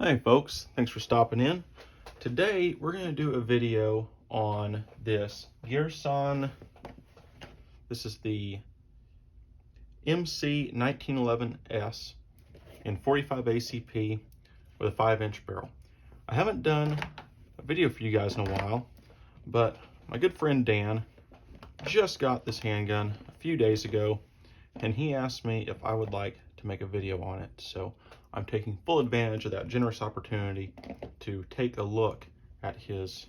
Hey folks, thanks for stopping in. Today we're going to do a video on this Girsan. This is the MC1911S in 45 ACP with a 5-inch barrel. I haven't done a video for you guys in a while, but my good friend Dan just got this handgun a few days ago, and he asked me if I would like to make a video on it. So I'm taking full advantage of that generous opportunity to take a look at his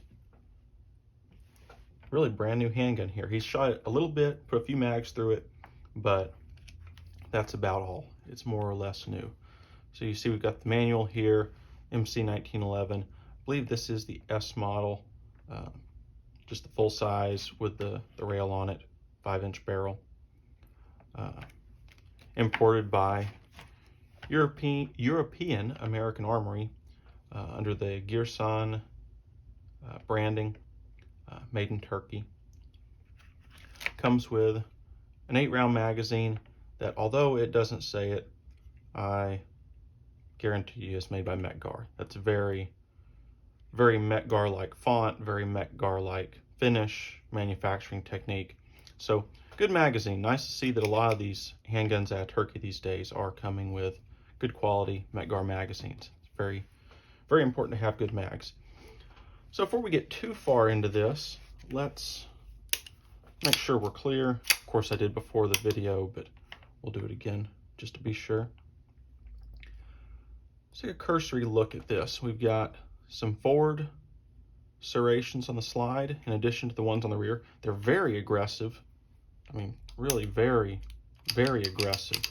really brand new handgun here. He's shot it a little bit, put a few mags through it, but that's about all. It's more or less new. So you see we've got the manual here, MC1911. I believe this is the S model, just the full size with the rail on it, 5-inch barrel. Imported by European American Armory under the Girsan branding, made in Turkey. Comes with an 8-round magazine that, although it doesn't say it, I guarantee you is made by Metgar. That's very, very Metgar-like font, very Metgar-like finish, manufacturing technique. So good magazine. Nice to see that a lot of these handguns out of Turkey these days are coming with good quality Metgar magazines. It's very, very important to have good mags. So before we get too far into this, let's make sure we're clear. Of course I did before the video, but we'll do it again just to be sure. Let's take a cursory look at this. We've got some forward serrations on the slide in addition to the ones on the rear. They're very aggressive. I mean, really very, very aggressive.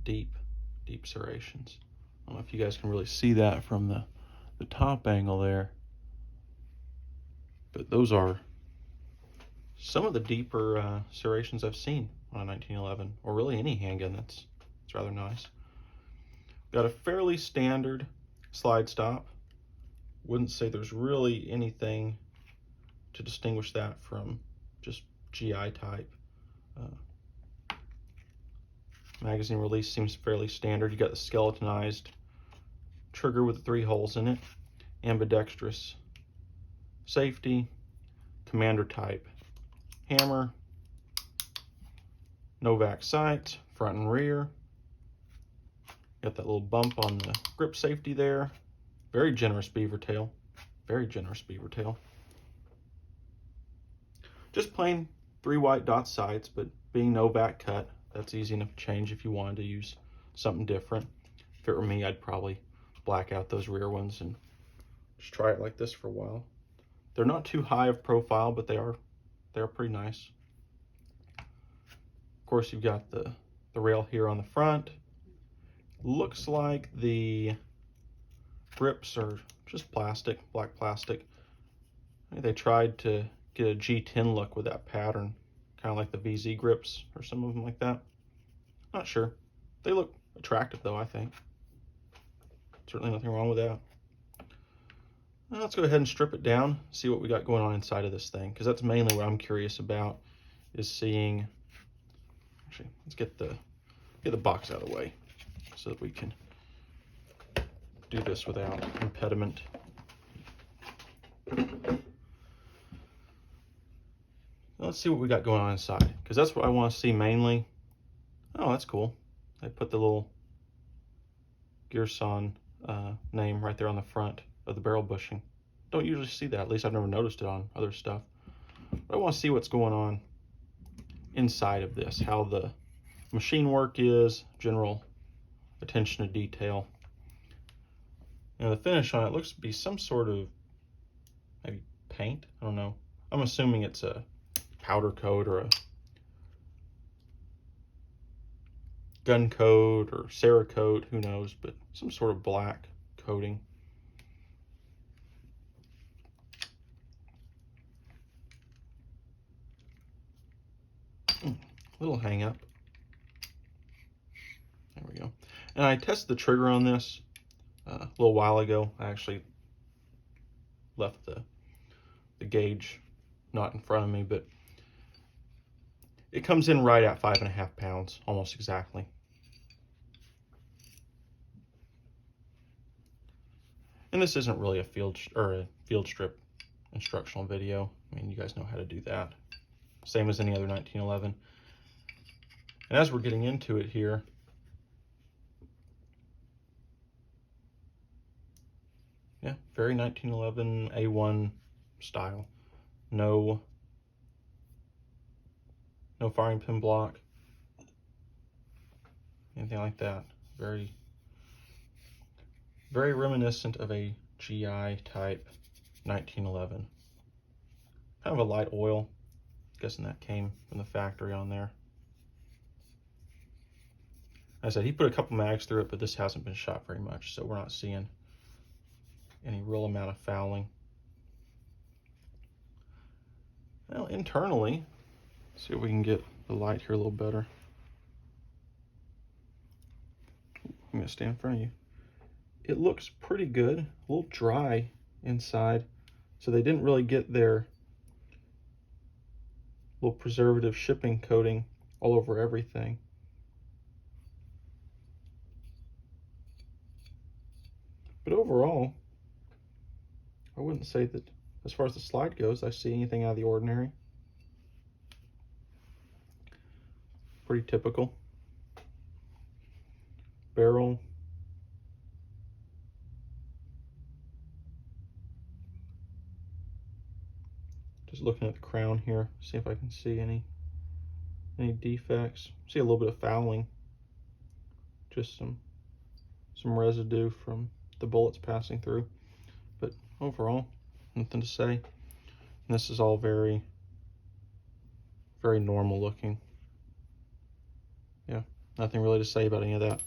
Deep serrations. I don't know if you guys can really see that from the top angle there, but those are some of the deeper serrations I've seen on a 1911, or really any handgun. It's rather nice. Got a fairly standard slide stop. Wouldn't say there's really anything to distinguish that from just GI type. Magazine release seems fairly standard. You got the skeletonized trigger with the 3 holes in it, ambidextrous safety, commander type hammer, Novak sights, front and rear. Got that little bump on the grip safety there. Very generous beaver tail. Very generous beaver tail. Just plain 3 white dot sights, but being Novak cut, that's easy enough to change if you wanted to use something different. If it were me, I'd probably black out those rear ones and just try it like this for a while. They're not too high of profile, but they are pretty nice. Of course, you've got the rail here on the front. Looks like the grips are just plastic, black plastic. They tried to get a G10 look with that pattern, kind of like the VZ grips or some of them like that. Not sure. They look attractive though, I think. Certainly nothing wrong with that. Now let's go ahead and strip it down, see what we got going on inside of this thing, because that's mainly what I'm curious about, is seeing. Actually, let's get the box out of the way so that we can do this without impediment. Let's see what we got going on inside, because that's what I want to see mainly. Oh, that's cool. They put the little Girsan name right there on the front of the barrel bushing. Don't usually see that, at least I've never noticed it on other stuff. But I want to see what's going on inside of this, how the machine work is, general attention to detail. Now the finish on it looks to be some sort of maybe paint, I don't know. I'm assuming it's a powder coat or a gun coat or Cerakote, who knows, but some sort of black coating. Little hang up. There we go. And I tested the trigger on this a little while ago. I actually left the gauge not in front of me, but it comes in right at 5.5 pounds, almost exactly. And this isn't really a field strip instructional video. I mean, you guys know how to do that. Same as any other 1911. And as we're getting into it here, yeah, very 1911 A1 style. No firing pin block, anything like that. Very reminiscent of a GI type 1911. Kind of a light oil. Guessing that came from the factory on there. As I said, he put a couple mags through it, but this hasn't been shot very much, so we're not seeing any real amount of fouling. Well, internally, see if we can get the light here a little better. I'm gonna stand in front of you. It looks pretty good, a little dry inside, so they didn't really get their little preservative shipping coating all over everything. But overall, I wouldn't say that as far as the slide goes, I see anything out of the ordinary. Pretty typical. Barrel. Just looking at the crown here, see if I can see any defects. See a little bit of fouling. Just some residue from the bullets passing through. But overall, nothing to say. And this is all very normal looking. Yeah, nothing really to say about any of that.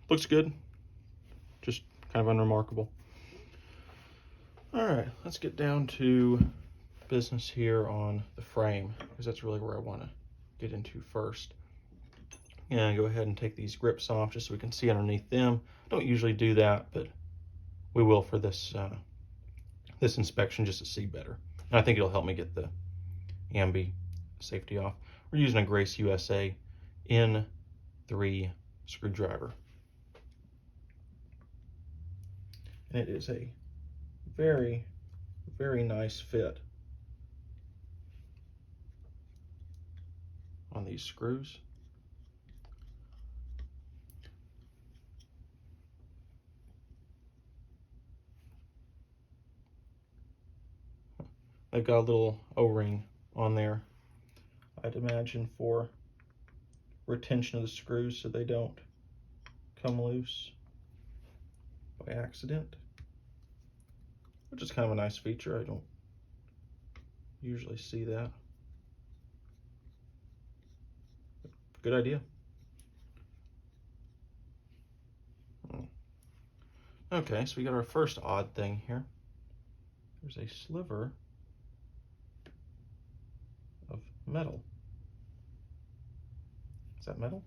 Looks good, just kind of unremarkable. All right, let's get down to business here on the frame, because that's really where I want to get into first. And go ahead and take these grips off just so we can see underneath them. Don't usually do that, but we will for this this inspection just to see better. And I think it'll help me get the ambi safety off. We're using a Grace USA N3 screwdriver. And it is a very nice fit on these screws. They've got a little O-ring on there, I'd imagine for retention of the screws so they don't come loose by accident, which is kind of a nice feature. I don't usually see that. Good idea. Okay, so we got our first odd thing here. There's a sliver of metal. Is that metal?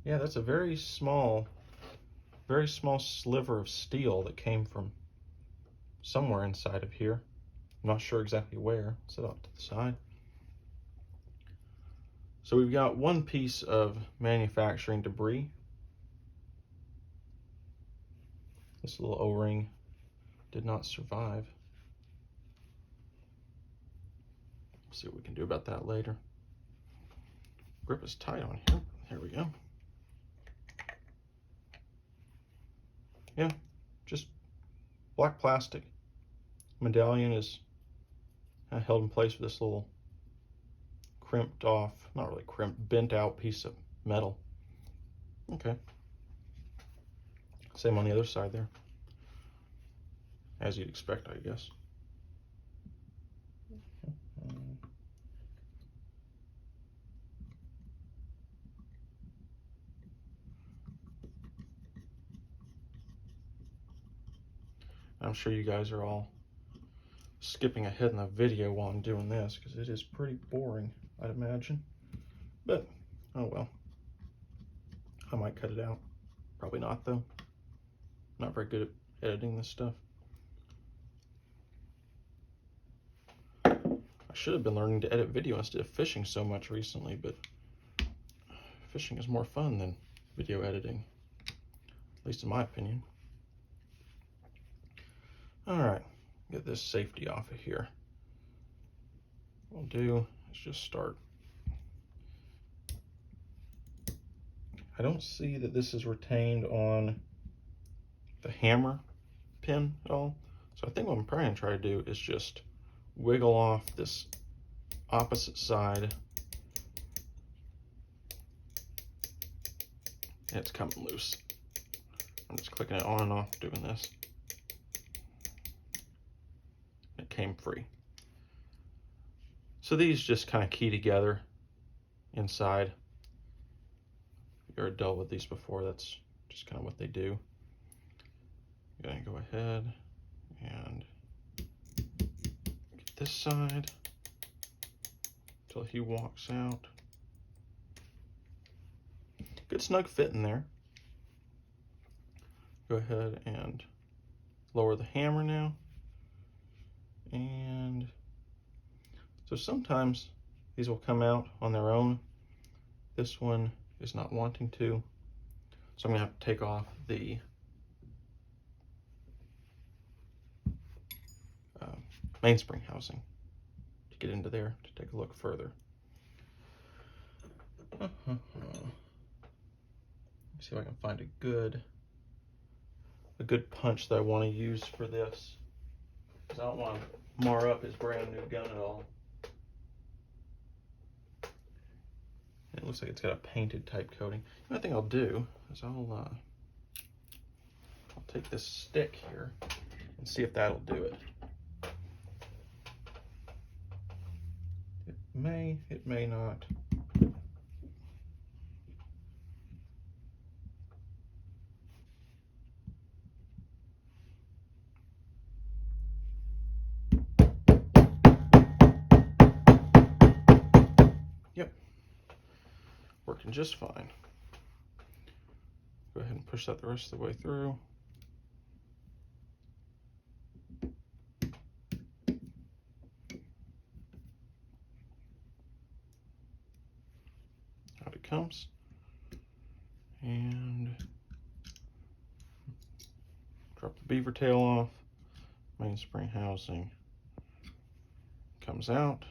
Yeah, that's a very small sliver of steel that came from somewhere inside of here. I'm not sure exactly where. Set off to the side. So we've got one piece of manufacturing debris. This little O-ring did not survive. See what we can do about that later. Grip is tight on here. There we go. Yeah, just black plastic. Medallion is held in place with this little crimped off, not really crimped, bent out piece of metal. Okay. Same on the other side there. As you'd expect, I guess. I'm sure you guys are all skipping ahead in the video while I'm doing this because it is pretty boring, I'd imagine. But, oh well. I might cut it out. Probably not, though. Not very good at editing this stuff. I should have been learning to edit video instead of fishing so much recently, but fishing is more fun than video editing. least in my opinion. All right, get this safety off of here. What we'll do is just start. I don't see that this is retained on the hammer pin at all. So I think what I'm probably gonna try to do is just wiggle off this opposite side. It's coming loose. I'm just clicking it on and off doing this. It came free. So these just kind of key together inside. If you've dealt with these before, that's just kind of what they do. I'm gonna go ahead and get this side until he walks out. Good snug fit in there. Go ahead and lower the hammer now. And so sometimes these will come out on their own. This one is not wanting to. So I'm gonna have to take off the mainspring housing to get into there to take a look further. See if I can find a good punch that I want to use for this, because I don't want to mar up his brand new gun at all. And it looks like it's got a painted type coating. And I think I'll do is I'll take this stick here and see if that'll do it. It may not. Yep, working just fine. Go ahead and push that the rest of the way through. Out it comes. And drop the beaver tail off. Mainspring housing comes out.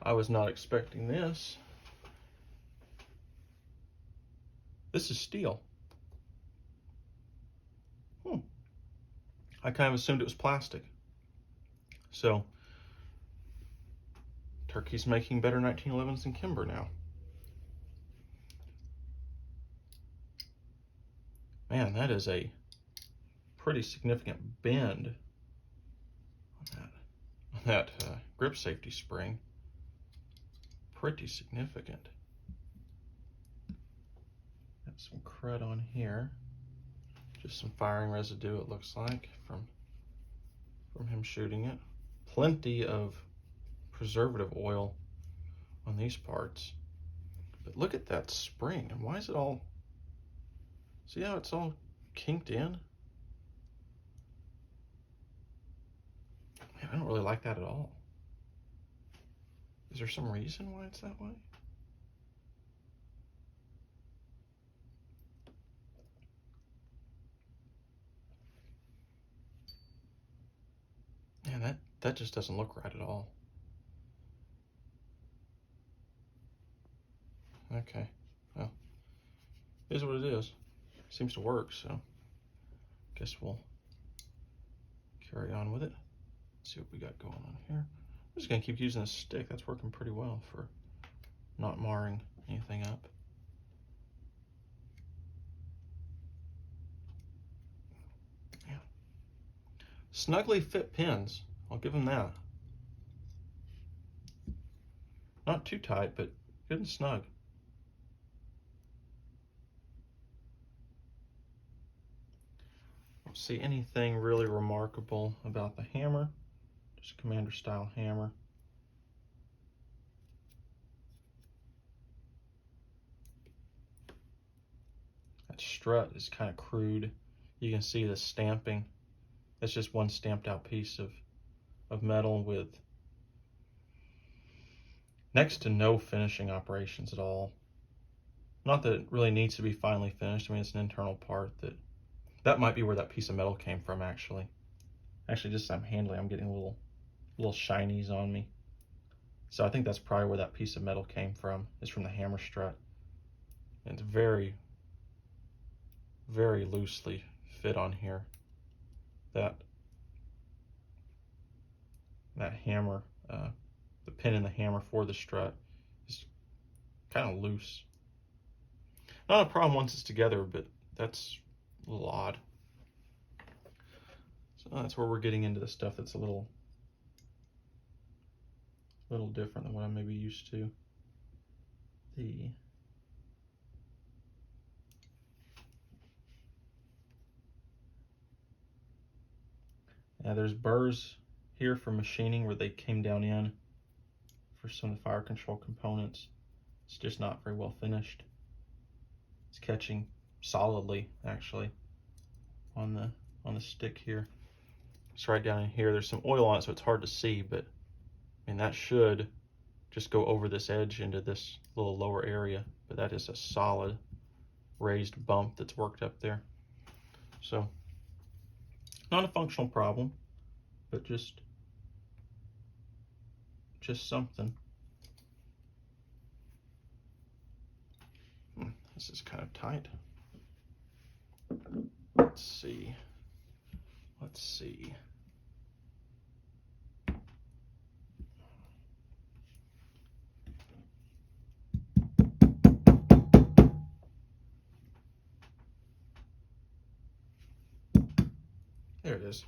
I was not expecting this. This is steel. I kind of assumed it was plastic. So, Turkey's making better 1911s than Kimber now. Man, that is a pretty significant bend on that grip safety spring. Pretty significant. Got some crud on here. Just some firing residue, it looks like, from him shooting it. Plenty of preservative oil on these parts. But look at that spring, and why is it all, see how it's all kinked in? Man, I don't really like that at all. Is there some reason why it's that way? Man, that just doesn't look right at all. Okay, well, it is what it is. Seems to work, so guess we'll carry on with it. Let's see what we got going on here. I'm just gonna keep using this stick. That's working pretty well for not marring anything up. Yeah. Snugly fit pins. I'll give them that. Not too tight, but good and snug. Don't see anything really remarkable about the hammer. Just a commander style hammer. That strut is kind of crude. You can see the stamping. It's just one stamped out piece of metal with next to no finishing operations at all. Not that it really needs to be finely finished. I mean, it's an internal part that might be where that piece of metal came from, actually. Actually, just as I'm handling, I'm getting little shinies on me. So I think that's probably where that piece of metal came from, is from the hammer strut. And it's very, very loosely fit on here. That hammer, the pin in the hammer for the strut is kind of loose. Not a problem once it's together, but that's a little odd. So that's where we're getting into the stuff that's a little different than what I'm maybe used to. There's burrs here for machining where they came down in for some of the fire control components. It's just not very well finished. It's catching solidly, actually, on the stick here. It's right down in here. There's some oil on it, so it's hard to see, but I mean, that should just go over this edge into this little lower area, but that is a solid raised bump that's worked up there. So not a functional problem, but just something. This is kind of tight. Let's see. There it is.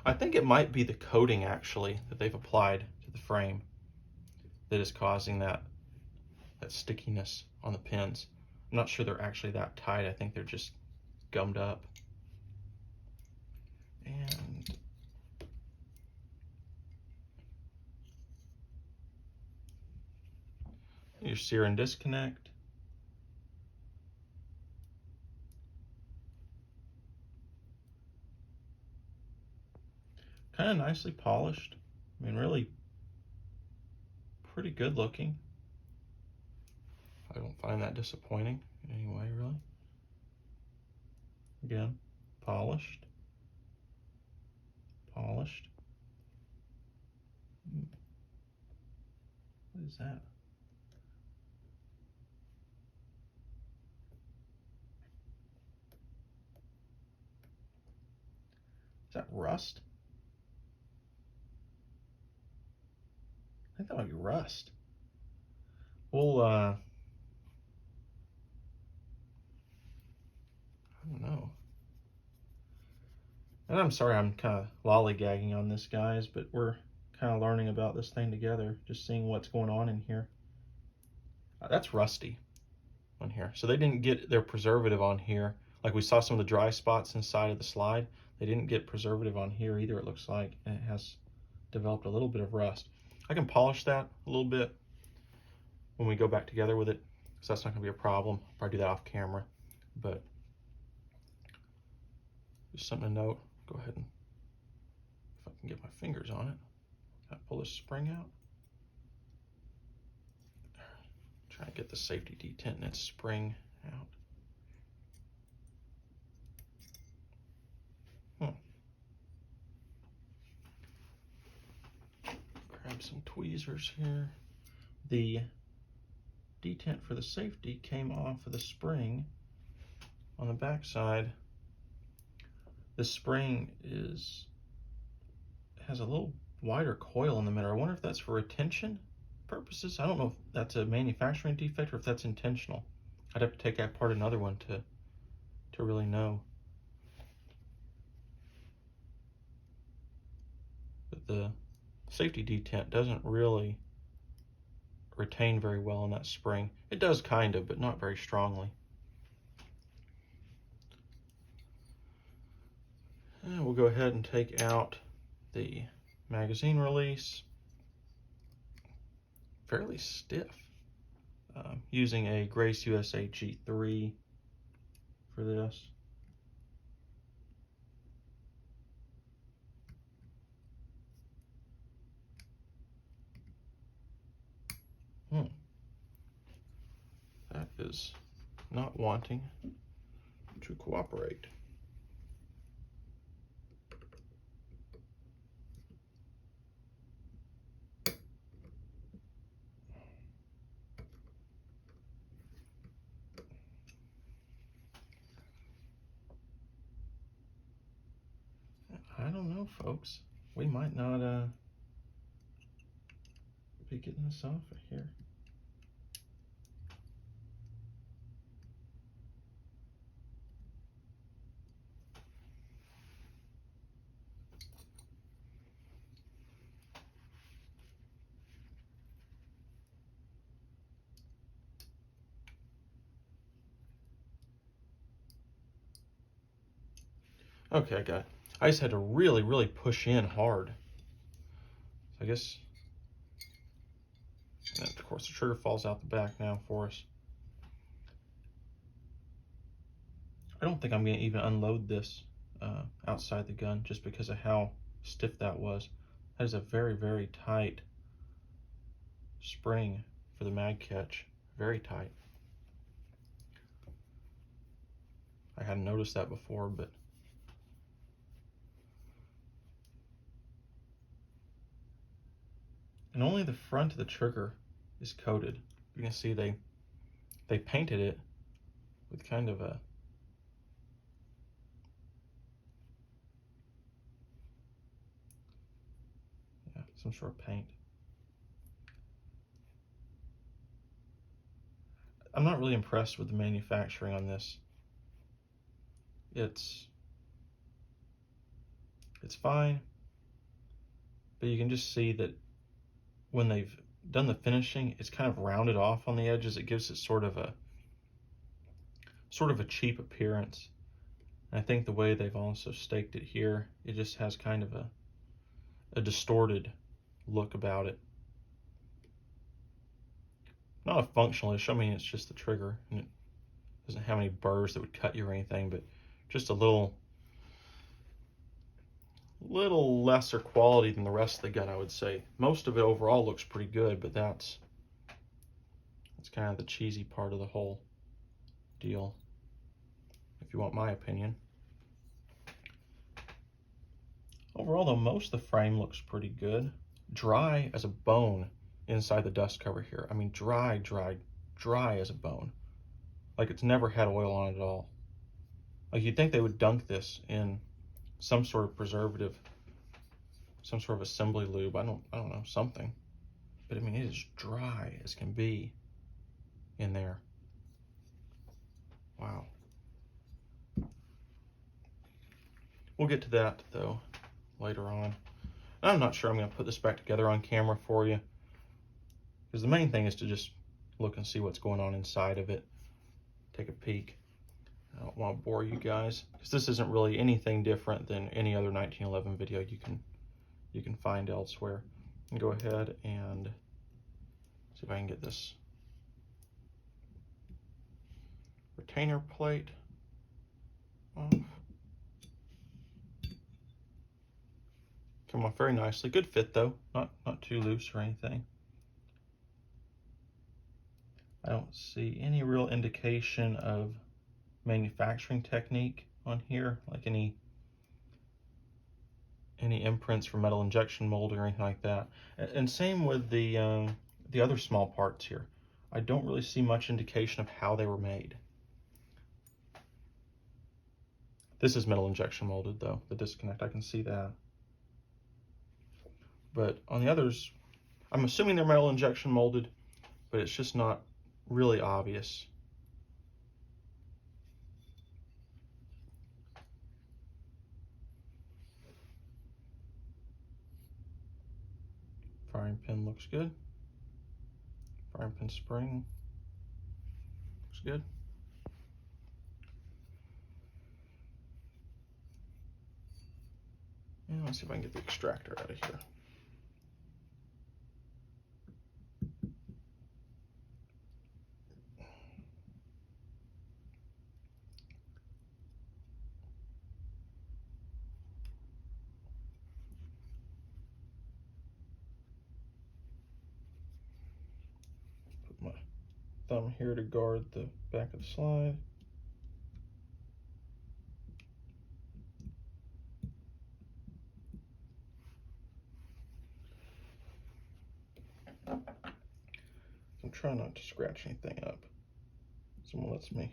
I think it might be the coating, actually, that they've applied to the frame that is causing that stickiness on the pins. I'm not sure they're actually that tight. I think they're just gummed up. And your sear and disconnect. Kind of nicely polished. I mean, really pretty good looking. I don't find that disappointing in any way, really. Again, polished. What is that? Is that rust? I think that might be rust. Well, I don't know. And I'm sorry I'm kind of lollygagging on this, guys, but we're kind of learning about this thing together, just seeing what's going on in here. That's rusty on here. So they didn't get their preservative on here. Like we saw some of the dry spots inside of the slide. They didn't get preservative on here either, it looks like. And it has developed a little bit of rust. I can polish that a little bit when we go back together with it, so that's not gonna be a problem. I'll probably do that off camera, but just something to note. Go ahead and, if I can get my fingers on it, I'll pull this spring out. Try to get the safety detent and its spring out. Grab some tweezers here. The detent for the safety came off of the spring on the back side. The spring has a little wider coil in the middle. I wonder if that's for retention purposes. I don't know if that's a manufacturing defect or if that's intentional. I'd have to take apart another one to really know. But the safety detent doesn't really retain very well on that spring. It does kind of, but not very strongly. And we'll go ahead and take out the magazine release. Fairly stiff. Using a Grace USA G3 for this. That is not wanting to cooperate. I don't know, folks. We might not be getting this off of here. Okay, I got it. I just had to really push in hard. So I guess, and of course, the trigger falls out the back now for us. I don't think I'm going to even unload this outside the gun just because of how stiff that was. That is a very tight spring for the mag catch. Very tight. I hadn't noticed that before, but and only the front of the trigger is coated. You can see they painted it with kind of a some sort of paint. I'm not really impressed with the manufacturing on this. It's fine, but you can just see that when they've done the finishing, it's kind of rounded off on the edges. It gives it sort of a cheap appearance. And I think the way they've also staked it here, it just has kind of a distorted look about it. Not a functional issue. I mean, it's just the trigger, and it doesn't have any burrs that would cut you or anything, but just a little lesser quality than the rest of the gun, I would say. Most of it overall looks pretty good, but that's kind of the cheesy part of the whole deal, if you want my opinion. Overall, though, most of the frame looks pretty good. Dry as a bone inside the dust cover here. I mean, dry as a bone. Like it's never had oil on it at all. Like you'd think they would dunk this in some sort of preservative, some sort of assembly lube. I don't know, something. But I mean, it is dry as can be in there. Wow. We'll get to that though later on. I'm not sure I'm going to put this back together on camera for you, because the main thing is to just look and see what's going on inside of it. Take a peek. I don't want to bore you guys, because this isn't really anything different than any other 1911 video you can find elsewhere. And go ahead and see if I can get this retainer plate off. Come off very nicely. Good fit though, not too loose or anything. I don't see any real indication of manufacturing technique on here, like any imprints for metal injection molding or anything like that. And same with the other small parts here. I don't really see much indication of how they were made. This is metal injection molded though, the disconnect, I can see that. But on the others, I'm assuming they're metal injection molded, but it's just not really obvious. Firing pin looks good. Firing pin spring looks good. And let's see if I can get the extractor out of here. thumb here to guard the back of the slide. I'm trying not to scratch anything up. Someone lets me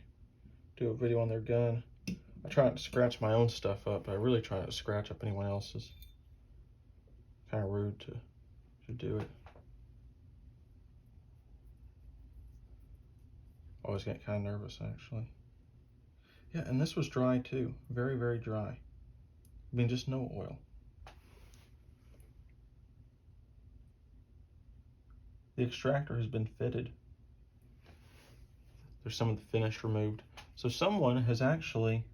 do a video on their gun. I try not to scratch my own stuff up, but I really try not to scratch up anyone else's. Kind of rude to do it. Always get kind of nervous, actually. Yeah, and this was dry too. Very, very dry. I mean, just no oil. The extractor has been fitted. There's some of the finish removed. So someone has actually,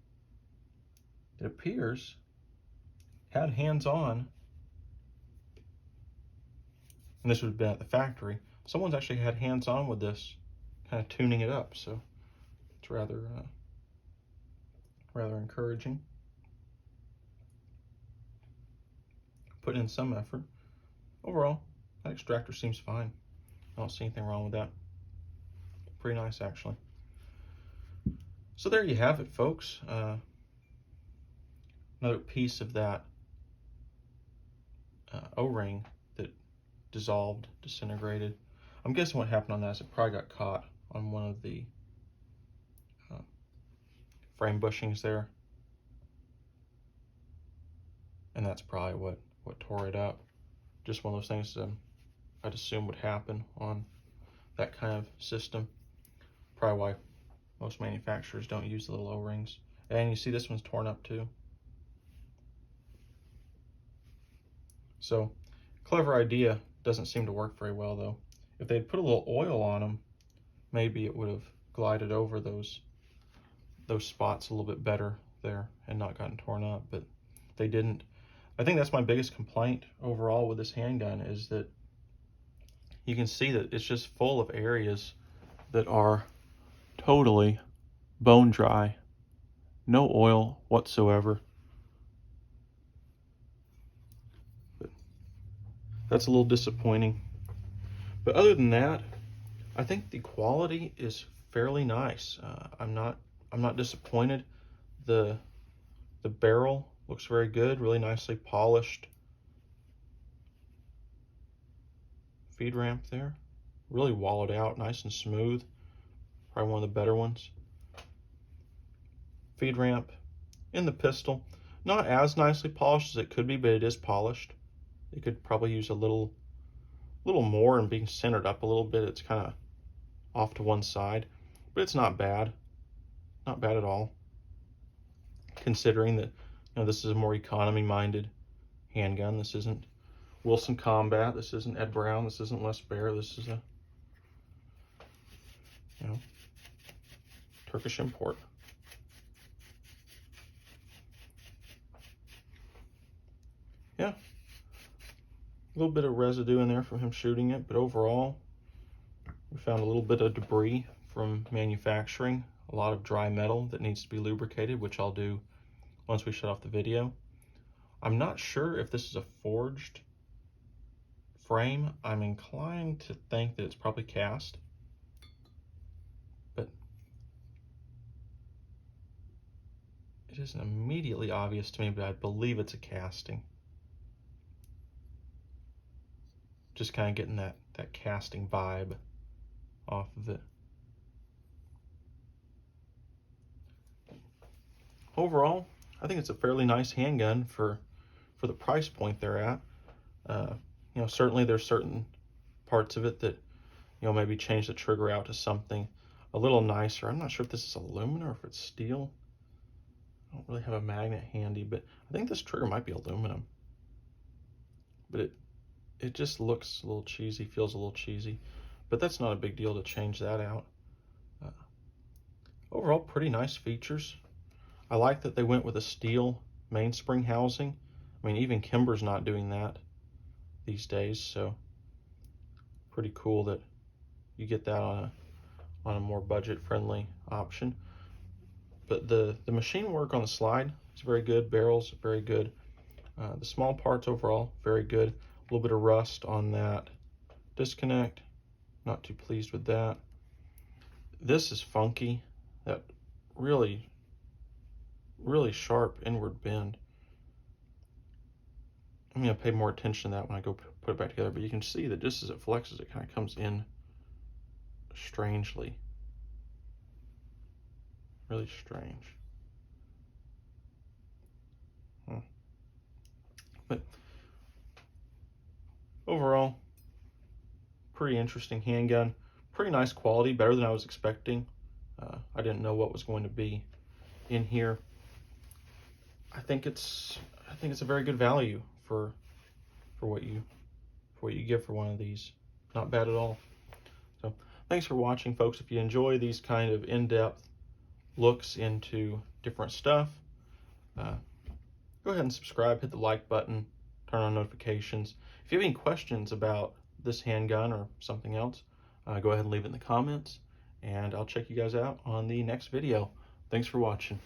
it appears, had hands-on, and this would have been at the factory. Someone's actually had hands-on with this, kind of tuning it up. So it's rather encouraging. Put in some effort. Overall, that extractor seems fine. I don't see anything wrong with that. Pretty nice, actually. So there you have it, folks. Another piece of that O-ring that dissolved, disintegrated. I'm guessing what happened on that is it probably got caught on one of the frame bushings there. And that's probably what tore it up. Just one of those things I'd assume would happen on that kind of system. Probably why most manufacturers don't use the little O-rings. And you see this one's torn up too. So, clever idea. Doesn't seem to work very well though. If they'd put a little oil on them, maybe it would have glided over those spots a little bit better there and not gotten torn up, but they didn't. I think that's my biggest complaint overall with this handgun, is that you can see that it's just full of areas that are totally bone dry. No oil whatsoever. But that's a little disappointing. But other than that, I think the quality is fairly nice. I'm not disappointed. The barrel looks very good, really nicely polished. Feed ramp there, really wallowed out, nice and smooth. Probably one of the better ones. Feed ramp in the pistol, not as nicely polished as it could be, but it is polished. It could probably use a little more and being centered up a little bit. It's kind of off to one side, but it's not bad. Not bad at all, considering that this is a more economy-minded handgun. This isn't Wilson Combat. This isn't Ed Brown. This isn't Les Baer. This is a Turkish import. Yeah, a little bit of residue in there from him shooting it, but overall, we found a little bit of debris from manufacturing. A lot of dry metal that needs to be lubricated, which I'll do once we shut off the video. I'm not sure if this is a forged frame. I'm inclined to think that it's probably cast, but it isn't immediately obvious to me, but I believe it's a casting. Just kind of getting that casting vibe off of it. Overall, I think it's a fairly nice handgun for the price point they're at. Certainly there's certain parts of it that, maybe change the trigger out to something a little nicer. I'm not sure if this is aluminum or if it's steel. I don't really have a magnet handy, but I think this trigger might be aluminum. But it just looks a little cheesy, feels a little cheesy, but that's not a big deal to change that out. Overall, pretty nice features. I like that they went with a steel mainspring housing. I mean, even Kimber's not doing that these days, so pretty cool that you get that on a more budget-friendly option. But the machine work on the slide is very good. Barrels, very good. The small parts overall, very good. A little bit of rust on that disconnect. Not too pleased with that. this is funky. That really, really sharp inward bend. I'm going to pay more attention to that when I go put it back together, but you can see that just as it flexes, it kind of comes in strangely. Really strange. But overall, pretty interesting handgun. Pretty nice quality, better than I was expecting. I didn't know what was going to be in here. I think it's a very good value for what you give for one of these. Not bad at all. So thanks for watching, folks. If you enjoy these kind of in-depth looks into different stuff, go ahead and subscribe, hit the like button, turn on notifications. If you have any questions about this handgun or something else, go ahead and leave it in the comments, and I'll check you guys out on the next video. Thanks for watching.